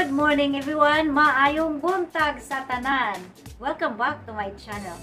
Good morning everyone! Maayong buntag sa tanan! Welcome back to my channel.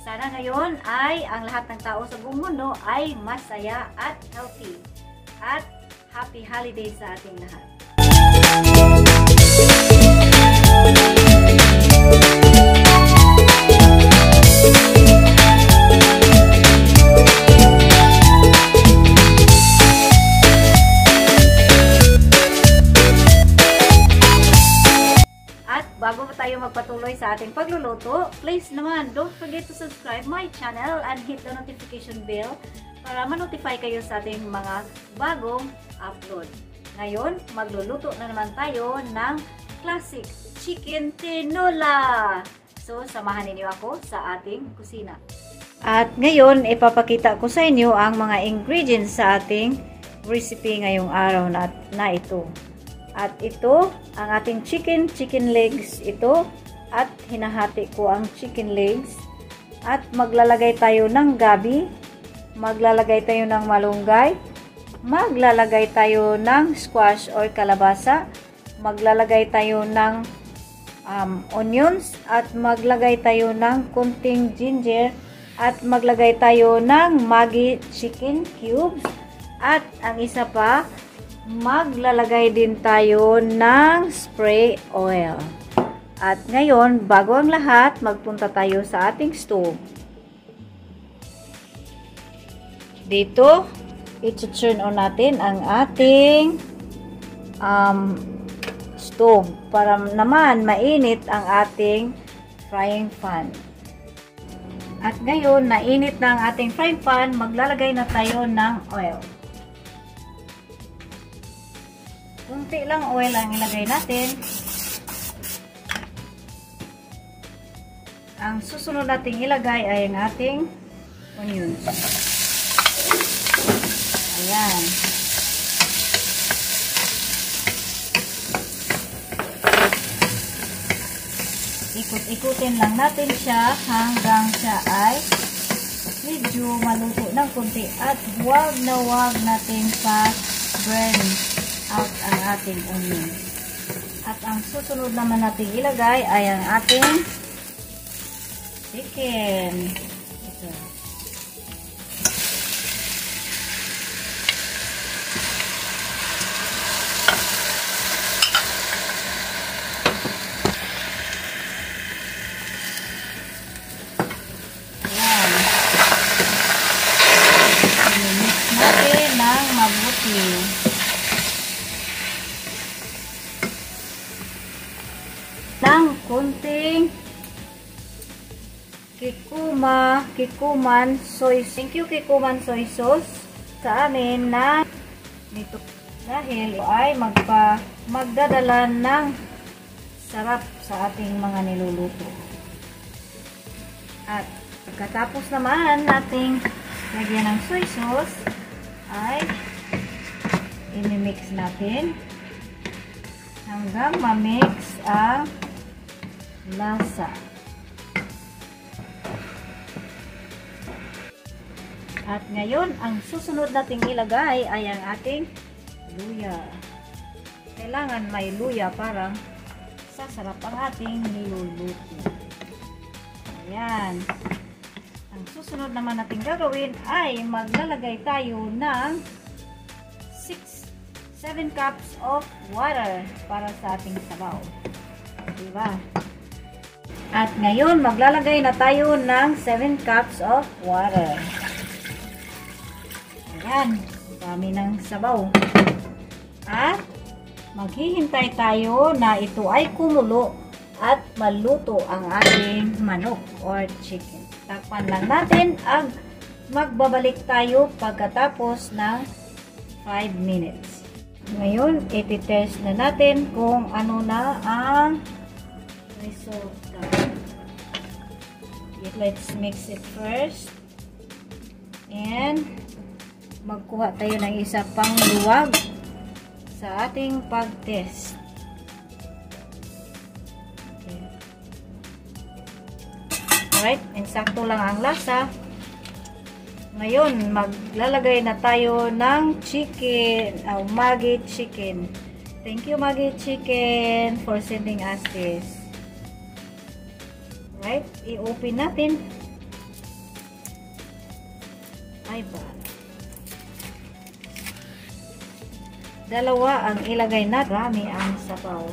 Sana ngayon ay ang lahat ng tao sa buong mundo ay masaya at healthy. At happy holidays sa ating lahat. Bago pa tayo magpatuloy sa ating pagluluto, please naman don't forget to subscribe my channel and hit the notification bell para ma-notify kayo sa ating mga bagong upload. Ngayon, magluluto na naman tayo ng classic chicken tinola. So, samahan ninyo ako sa ating kusina. At ngayon, ipapakita ko sa inyo ang mga ingredients sa ating recipe ngayong araw na ito. At ito, ang ating chicken legs ito. At hinahati ko ang chicken legs. At maglalagay tayo ng gabi. Maglalagay tayo ng malunggay. Maglalagay tayo ng squash or kalabasa. Maglalagay tayo ng onions. At maglagay tayo ng kunting ginger. At maglagay tayo ng Maggi chicken cubes. At ang isa pa, maglalagay din tayo ng spray oil. At ngayon, bago ang lahat, magpunta tayo sa ating stove. Dito, i-turn on natin ang ating stove para naman mainit ang ating frying pan. At ngayon, nainit na ang ating frying pan, maglalagay na tayo ng oil. Kunti lang oil ang ilagay natin. Ang susunod nating ilagay ay ang ating onions. Ayan. Ikut-ikutin lang natin siya hanggang siya ay medyo maluto ng kunti at huwag natin pa burn out ang ating onion. At ang susunod naman natin ilagay ay ang ating chicken. Ito. Ayan. I-mix natin ng mabuti. Ng kunting kikuman soy. Thank you kikuman soy sauce sa amin na nito dahil ay magdadala ng sarap sa ating mga niluluto. At pagkatapos naman nating lagyan ng soy sauce ay i-mix natin hanggang ma-mix ang lasa. At ngayon, ang susunod nating ilagay ay ang ating luya. Kailangan may luya para sasarap ang ating niluluto. Ayan. Ang susunod naman nating gagawin ay maglalagay tayo ng 7 cups of water para sa ating sabaw. Diba? At ngayon, maglalagay na tayo ng 7 cups of water. Ayan, dami ng sabaw. At maghihintay tayo na ito ay kumulo at maluto ang ating manok or chicken. Takpan lang natin at magbabalik tayo pagkatapos ng 5 minutes. Ngayon, iti-test na natin kung ano na ang resulta. Let's mix it first. And magkuha tayo ng isa pang luwag sa ating pag-test. Okay. Alright, insakto lang ang lasa. Ngayon, maglalagay na tayo ng chicken, Maggi chicken. Thank you, Maggi Chicken, for sending us this. Right? I-open natin. Ay ba? Dalawa ang ilagay na. Rami ang sabaw.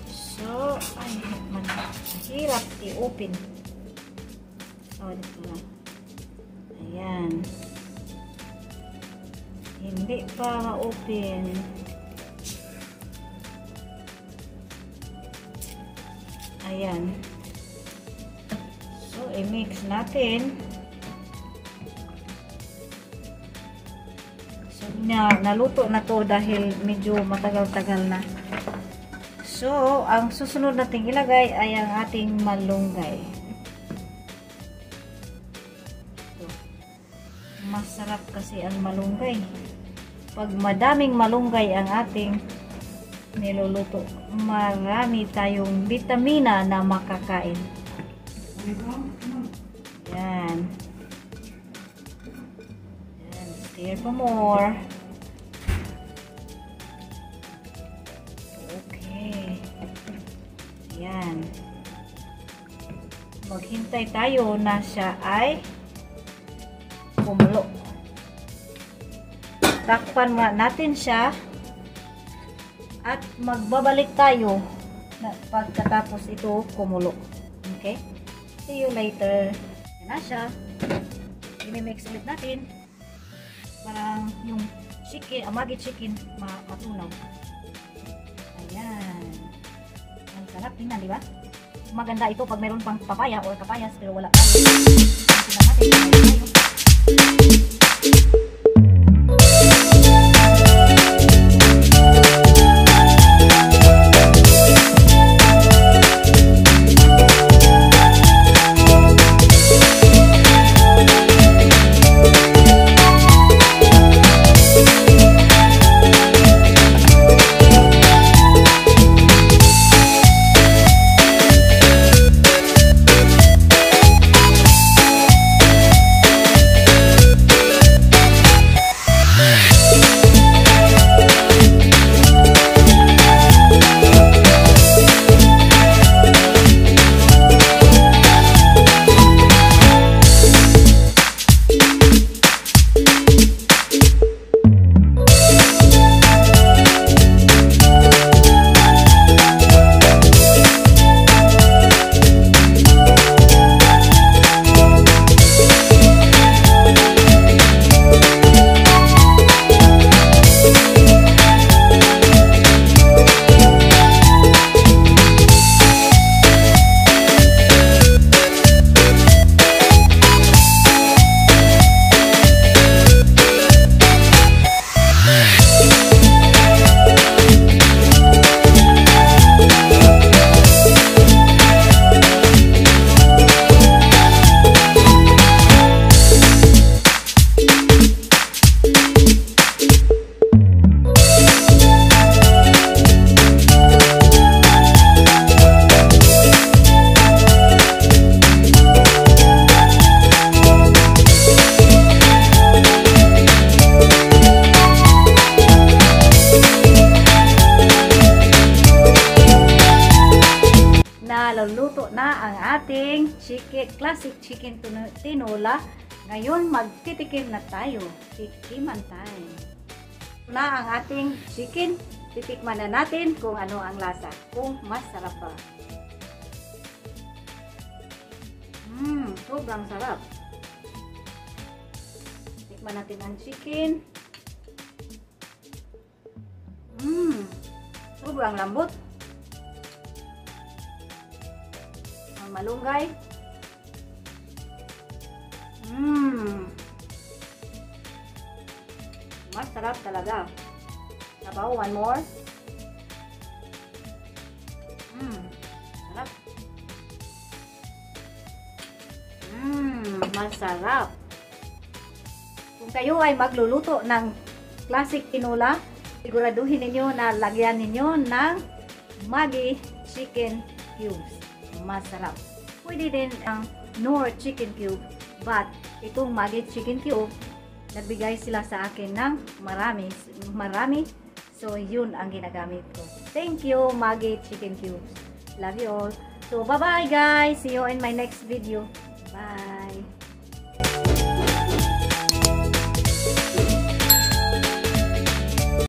So, ay, hirap i-open. So, dito na. Ayan. Hindi pa ma-open. Ayan. So, i-mix natin. So, naluto na to dahil medyo matagal-tagal na. So, ang susunod nating ilagay ay ang ating malunggay. So, masarap kasi ang malunggay. Pag madaming malunggay ang ating niluluto, marami tayong vitamina na makakain. Yan. Yan. Stir for more. Okay. Yan. Maghintay tayo na siya ay kumulo. Takpan natin siya at magbabalik tayo na pagkatapos ito kumulo. Okay? See you later. Yan na siya. I-mix ulit natin para yung chicken, Maggi chicken matunaw. Ayan. Ang sarap. Tingnan, di ba? Maganda ito pag mayroon pang papaya or kapayas pero wala tayo. Tingnan natin kung mayroon tayo. Naluluto na ang ating classic chicken tinola. Ngayon, magtitikim na tayo. Tikiman tayo. Ito na ang ating chicken. Titikman na natin kung ano ang lasa. Kung masarap ba. Sobrang sarap. Tikman natin ang chicken. Sobrang lambot. Ang malunggay. Masarap talaga. Sabaw, one more. Sarap. Masarap. Kung kayo ay magluluto ng classic tinola, siguraduhin ninyo na lagyan ninyo ng Maggi chicken cubes. Masarap. Pwede din ang Knorr chicken cube, but itong Maggi chicken cube nagbigay sila sa akin ng marami. So, yun ang ginagamit ko. Thank you, Maggi Chicken Cubes. Love you all. So, bye-bye guys. See you in my next video. Bye.